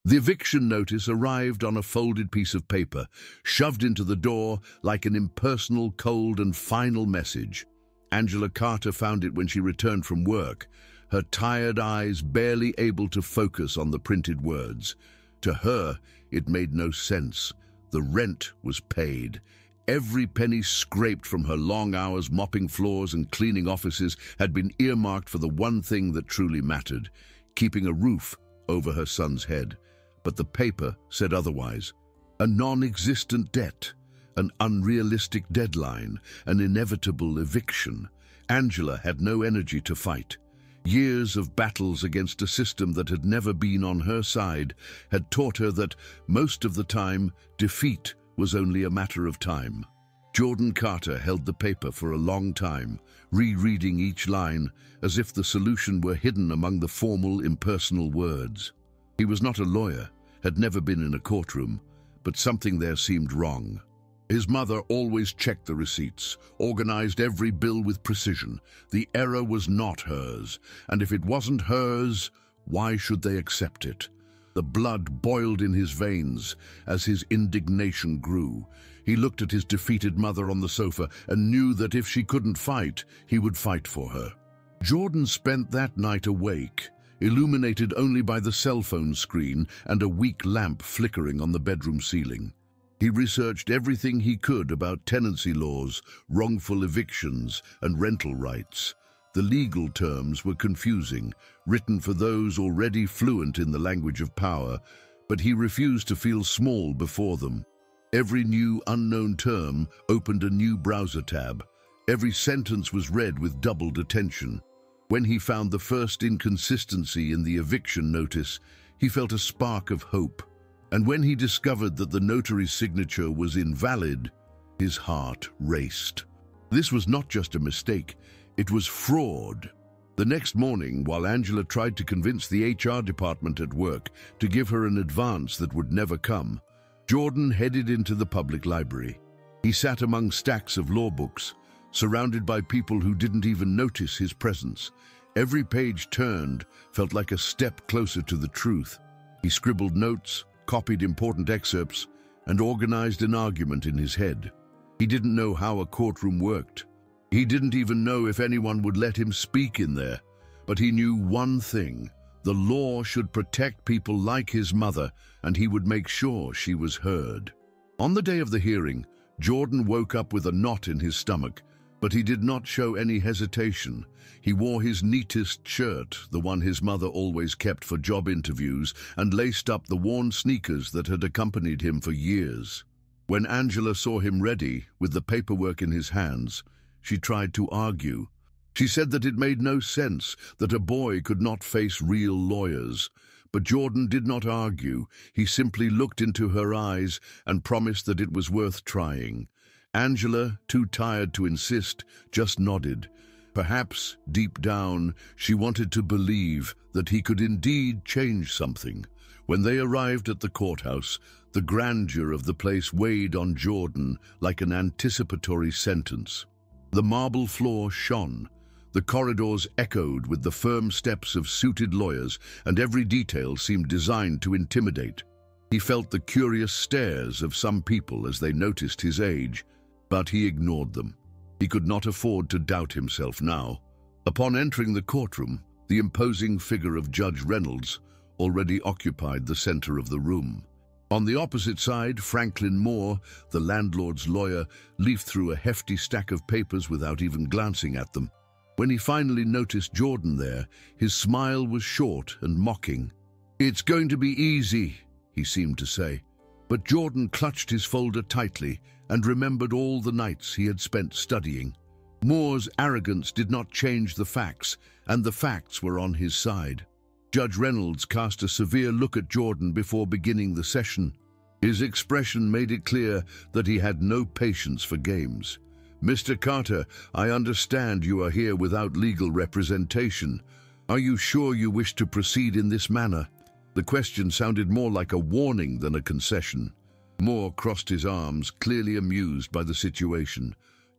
The eviction notice arrived on a folded piece of paper, shoved into the door like an impersonal, cold and final message. Angela Carter found it when she returned from work, her tired eyes barely able to focus on the printed words. To her, it made no sense. The rent was paid. Every penny scraped from her long hours mopping floors and cleaning offices had been earmarked for the one thing that truly mattered, keeping a roof over her son's head. But the paper said otherwise. A non-existent debt, an unrealistic deadline, an inevitable eviction. Angela had no energy to fight. Years of battles against a system that had never been on her side had taught her that, most of the time, defeat was only a matter of time. Jordan Carter held the paper for a long time, rereading each line as if the solution were hidden among the formal, impersonal words. He was not a lawyer, had never been in a courtroom, but something there seemed wrong. His mother always checked the receipts, organized every bill with precision. The error was not hers, and if it wasn't hers, why should they accept it? The blood boiled in his veins as his indignation grew. He looked at his defeated mother on the sofa and knew that if she couldn't fight, he would fight for her. Jordan spent that night awake, illuminated only by the cell phone screen and a weak lamp flickering on the bedroom ceiling. He researched everything he could about tenancy laws, wrongful evictions, and rental rights. The legal terms were confusing, written for those already fluent in the language of power, but he refused to feel small before them. Every new unknown term opened a new browser tab. Every sentence was read with doubled attention. When he found the first inconsistency in the eviction notice, he felt a spark of hope. And when he discovered that the notary's signature was invalid, his heart raced. This was not just a mistake, it was fraud. The next morning, while Angela tried to convince the HR department at work to give her an advance that would never come, Jordan headed into the public library. He sat among stacks of law books, surrounded by people who didn't even notice his presence. Every page turned felt like a step closer to the truth. He scribbled notes, copied important excerpts, and organized an argument in his head. He didn't know how a courtroom worked. He didn't even know if anyone would let him speak in there. But he knew one thing: the law should protect people like his mother, and he would make sure she was heard. On the day of the hearing, Jordan woke up with a knot in his stomach, but he did not show any hesitation. He wore his neatest shirt, the one his mother always kept for job interviews, and laced up the worn sneakers that had accompanied him for years. When Angela saw him ready, with the paperwork in his hands, she tried to argue. She said that it made no sense, that a boy could not face real lawyers. But Jordan did not argue. He simply looked into her eyes and promised that it was worth trying. Angela, too tired to insist, just nodded. Perhaps, deep down, she wanted to believe that he could indeed change something. When they arrived at the courthouse, the grandeur of the place weighed on Jordan like an anticipatory sentence. The marble floor shone. The corridors echoed with the firm steps of suited lawyers, and every detail seemed designed to intimidate. He felt the curious stares of some people as they noticed his age, but he ignored them. He could not afford to doubt himself now. Upon entering the courtroom, the imposing figure of Judge Reynolds already occupied the center of the room. On the opposite side, Franklin Moore, the landlord's lawyer, leafed through a hefty stack of papers without even glancing at them. When he finally noticed Jordan there, his smile was short and mocking. "It's going to be easy," he seemed to say. But Jordan clutched his folder tightly and remembered all the nights he had spent studying. Moore's arrogance did not change the facts, and the facts were on his side. Judge Reynolds cast a severe look at Jordan before beginning the session. His expression made it clear that he had no patience for games. "Mr. Carter, I understand you are here without legal representation. Are you sure you wish to proceed in this manner?" The question sounded more like a warning than a concession. Moore crossed his arms, clearly amused by the situation.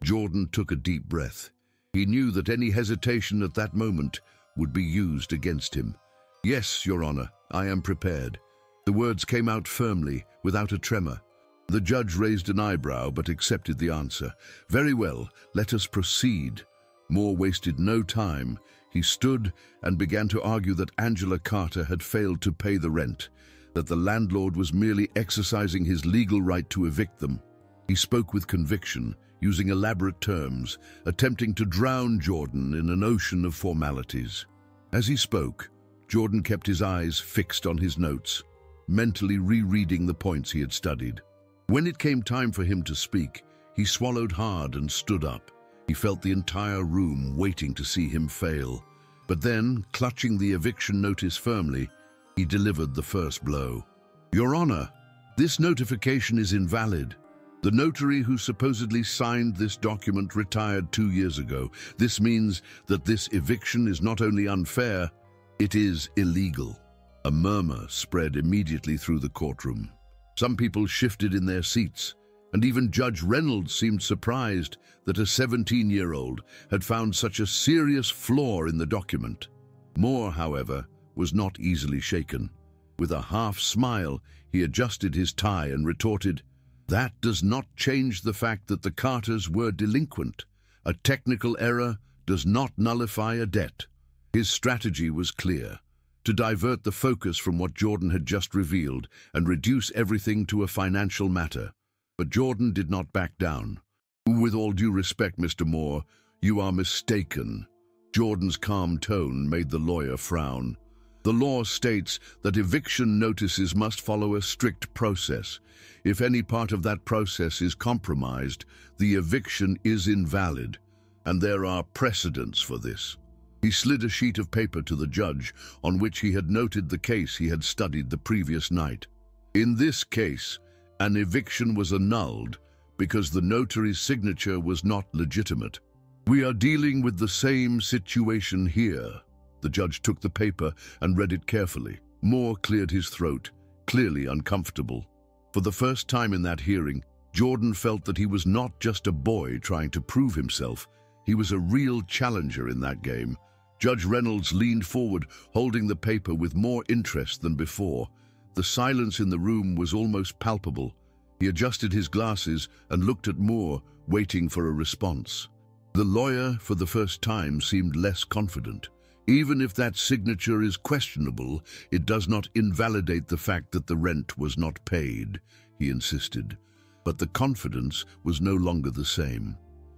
Jordan took a deep breath. He knew that any hesitation at that moment would be used against him. "Yes, Your Honor, I am prepared." The words came out firmly, without a tremor. The judge raised an eyebrow but accepted the answer. "Very well, let us proceed." Moore wasted no time. He stood and began to argue that Angela Carter had failed to pay the rent, that the landlord was merely exercising his legal right to evict them. He spoke with conviction, using elaborate terms, attempting to drown Jordan in an ocean of formalities. As he spoke, Jordan kept his eyes fixed on his notes, mentally rereading the points he had studied. When it came time for him to speak, he swallowed hard and stood up. He felt the entire room waiting to see him fail. But then, clutching the eviction notice firmly, he delivered the first blow. "Your Honor, this notification is invalid. The notary who supposedly signed this document retired 2 years ago. This means that this eviction is not only unfair, it is illegal." A murmur spread immediately through the courtroom. Some people shifted in their seats, and even Judge Reynolds seemed surprised that a 17-year-old had found such a serious flaw in the document. Moore, however, was not easily shaken. With a half smile, he adjusted his tie and retorted, "That does not change the fact that the Carters were delinquent. A technical error does not nullify a debt." His strategy was clear: to divert the focus from what Jordan had just revealed and reduce everything to a financial matter. But Jordan did not back down. "With all due respect, Mr. Moore, you are mistaken." Jordan's calm tone made the lawyer frown. "The law states that eviction notices must follow a strict process. If any part of that process is compromised, the eviction is invalid, and there are precedents for this." He slid a sheet of paper to the judge, on which he had noted the case he had studied the previous night. In this case, an eviction was annulled because the notary's signature was not legitimate. "We are dealing with the same situation here." The judge took the paper and read it carefully. Moore cleared his throat, clearly uncomfortable. For the first time in that hearing, Jordan felt that he was not just a boy trying to prove himself. He was a real challenger in that game. Judge Reynolds leaned forward, holding the paper with more interest than before. The silence in the room was almost palpable. He adjusted his glasses and looked at Moore, waiting for a response. The lawyer, for the first time, seemed less confident. "Even if that signature is questionable, it does not invalidate the fact that the rent was not paid," he insisted. But the confidence was no longer the same.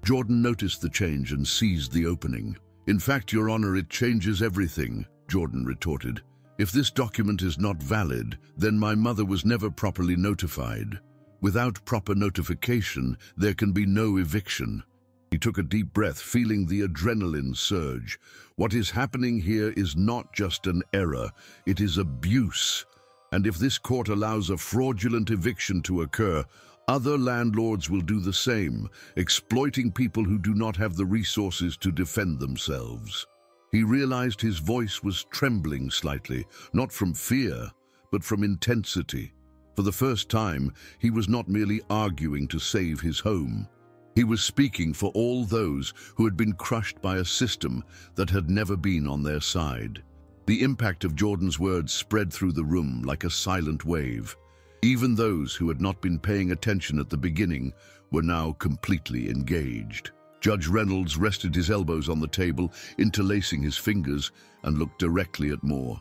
Jordan noticed the change and seized the opening. "In fact, Your Honor, it changes everything," Jordan retorted. "If this document is not valid, then my mother was never properly notified. Without proper notification, there can be no eviction." He took a deep breath, feeling the adrenaline surge. What is happening here is not just an error, it is abuse. And if this court allows a fraudulent eviction to occur, other landlords will do the same, exploiting people who do not have the resources to defend themselves. He realized his voice was trembling slightly, not from fear, but from intensity. For the first time, he was not merely arguing to save his home. He was speaking for all those who had been crushed by a system that had never been on their side. The impact of Jordan's words spread through the room like a silent wave. Even those who had not been paying attention at the beginning were now completely engaged. Judge Reynolds rested his elbows on the table, interlacing his fingers, and looked directly at Moore.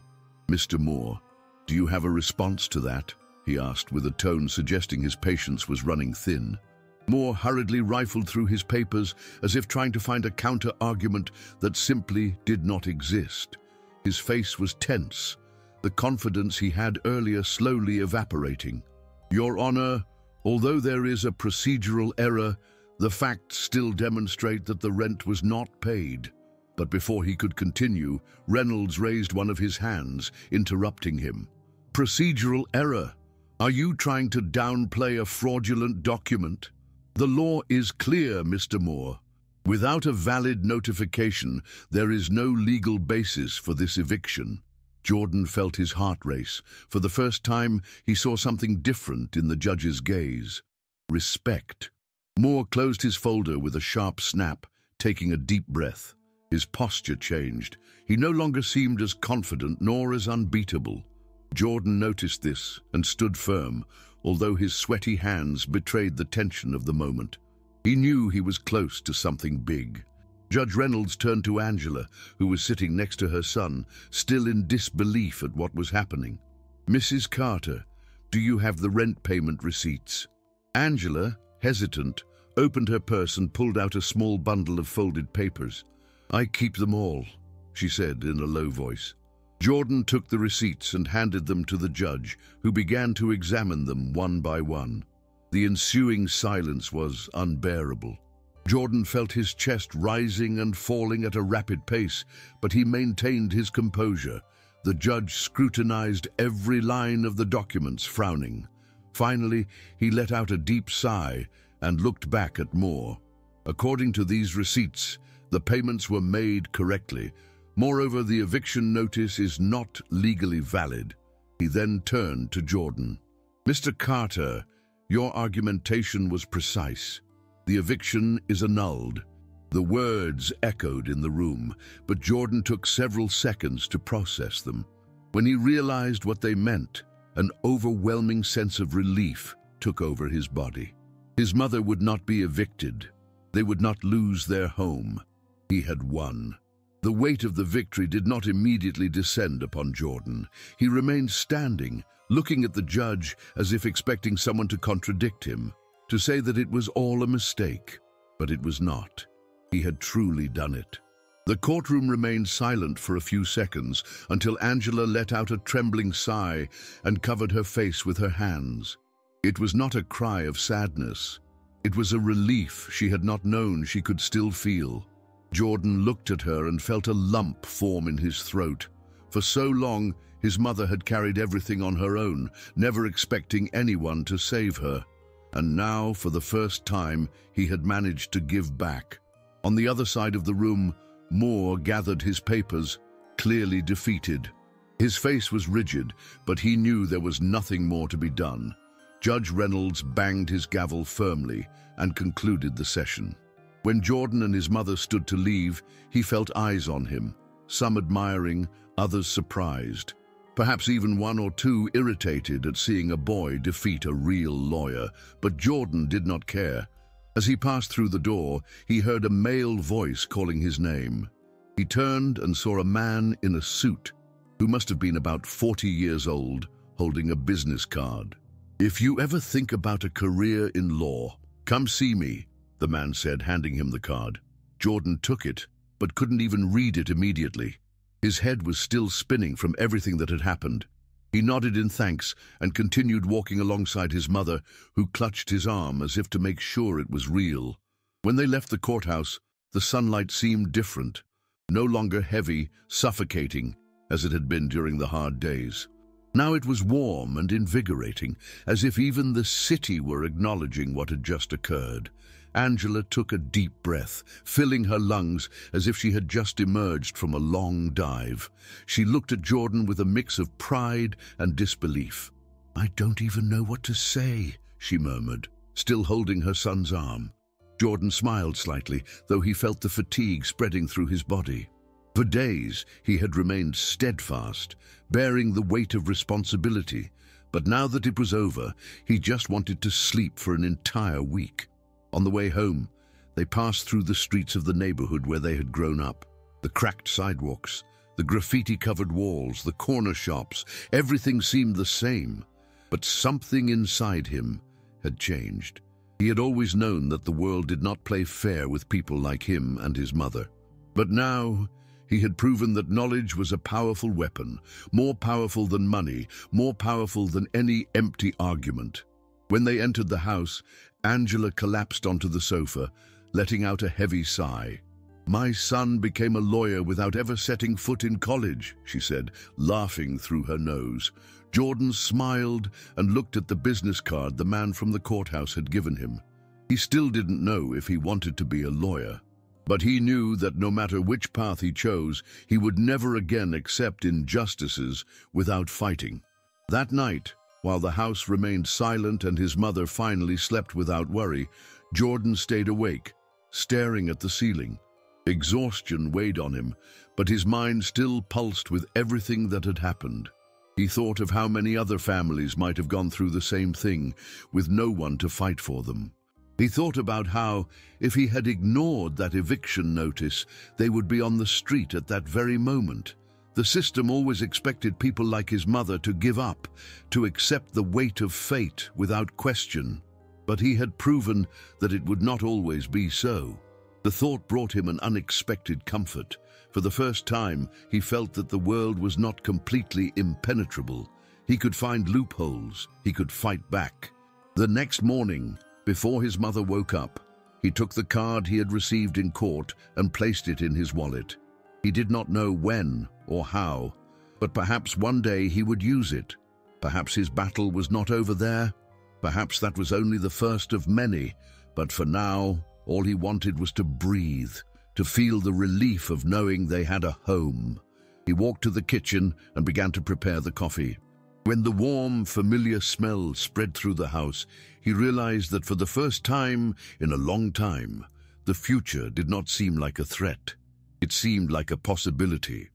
"Mr. Moore, do you have a response to that?" he asked, with a tone suggesting his patience was running thin. Moore hurriedly rifled through his papers as if trying to find a counter-argument that simply did not exist. His face was tense, the confidence he had earlier slowly evaporating. "Your Honor, although there is a procedural error, the facts still demonstrate that the rent was not paid." But before he could continue, Reynolds raised one of his hands, interrupting him. "Procedural error? Are you trying to downplay a fraudulent document? The law is clear, Mr. Moore. Without a valid notification, there is no legal basis for this eviction." Jordan felt his heart race. For the first time, he saw something different in the judge's gaze. Respect. Moore closed his folder with a sharp snap, taking a deep breath. His posture changed. He no longer seemed as confident nor as unbeatable. Jordan noticed this and stood firm, although his sweaty hands betrayed the tension of the moment. He knew he was close to something big. Judge Reynolds turned to Angela, who was sitting next to her son, still in disbelief at what was happening. "Mrs. Carter, do you have the rent payment receipts?" Angela, hesitant, opened her purse and pulled out a small bundle of folded papers. "I keep them all," she said in a low voice. Jordan took the receipts and handed them to the judge, who began to examine them one by one. The ensuing silence was unbearable. Jordan felt his chest rising and falling at a rapid pace, but he maintained his composure. The judge scrutinized every line of the documents, frowning. Finally, he let out a deep sigh and looked back at Moore. According to these receipts, the payments were made correctly. Moreover, the eviction notice is not legally valid. He then turned to Jordan. "Mr. Carter, your argumentation was precise. The eviction is annulled." The words echoed in the room, but Jordan took several seconds to process them. When he realized what they meant, an overwhelming sense of relief took over his body. His mother would not be evicted. They would not lose their home. He had won. The weight of the victory did not immediately descend upon Jordan. He remained standing, looking at the judge as if expecting someone to contradict him, to say that it was all a mistake. But it was not. He had truly done it. The courtroom remained silent for a few seconds until Angela let out a trembling sigh and covered her face with her hands. It was not a cry of sadness. It was a relief she had not known she could still feel. Jordan looked at her and felt a lump form in his throat. For so long, his mother had carried everything on her own, never expecting anyone to save her. And now, for the first time, he had managed to give back. On the other side of the room, Moore gathered his papers, clearly defeated. His face was rigid, but he knew there was nothing more to be done. Judge Reynolds banged his gavel firmly and concluded the session. When Jordan and his mother stood to leave, he felt eyes on him, some admiring, others surprised. Perhaps even one or two irritated at seeing a boy defeat a real lawyer, but Jordan did not care. As he passed through the door, he heard a male voice calling his name. He turned and saw a man in a suit, who must have been about 40 years old, holding a business card. "If you ever think about a career in law, come see me," the man said, handing him the card. Jordan took it, but couldn't even read it immediately. His head was still spinning from everything that had happened. He nodded in thanks and continued walking alongside his mother, who clutched his arm as if to make sure it was real. When they left the courthouse, the sunlight seemed different, no longer heavy, suffocating, as it had been during the hard days. Now it was warm and invigorating, as if even the city were acknowledging what had just occurred. Angela took a deep breath, filling her lungs as if she had just emerged from a long dive. She looked at Jordan with a mix of pride and disbelief. "I don't even know what to say," she murmured, still holding her son's arm. Jordan smiled slightly, though he felt the fatigue spreading through his body. For days, he had remained steadfast, bearing the weight of responsibility. But now that it was over, he just wanted to sleep for an entire week. On the way home, they passed through the streets of the neighborhood where they had grown up. The cracked sidewalks, the graffiti-covered walls, the corner shops, everything seemed the same. But something inside him had changed. He had always known that the world did not play fair with people like him and his mother. But now, he had proven that knowledge was a powerful weapon, more powerful than money, more powerful than any empty argument. When they entered the house, Angela collapsed onto the sofa, letting out a heavy sigh. "My son became a lawyer without ever setting foot in college," she said, laughing through her nose. Jordan smiled and looked at the business card the man from the courthouse had given him. He still didn't know if he wanted to be a lawyer, but he knew that no matter which path he chose, he would never again accept injustices without fighting. That night, while the house remained silent and his mother finally slept without worry, Jordan stayed awake, staring at the ceiling. Exhaustion weighed on him, but his mind still pulsed with everything that had happened. He thought of how many other families might have gone through the same thing, with no one to fight for them. He thought about how, if he had ignored that eviction notice, they would be on the street at that very moment. The system always expected people like his mother to give up, to accept the weight of fate without question. But he had proven that it would not always be so. The thought brought him an unexpected comfort. For the first time, he felt that the world was not completely impenetrable. He could find loopholes. He could fight back. The next morning, before his mother woke up, he took the card he had received in court and placed it in his wallet. He did not know when or how, but perhaps one day he would use it. Perhaps his battle was not over there. Perhaps that was only the first of many, but for now, all he wanted was to breathe, to feel the relief of knowing they had a home. He walked to the kitchen and began to prepare the coffee. When the warm, familiar smell spread through the house, he realized that for the first time in a long time, the future did not seem like a threat. It seemed like a possibility.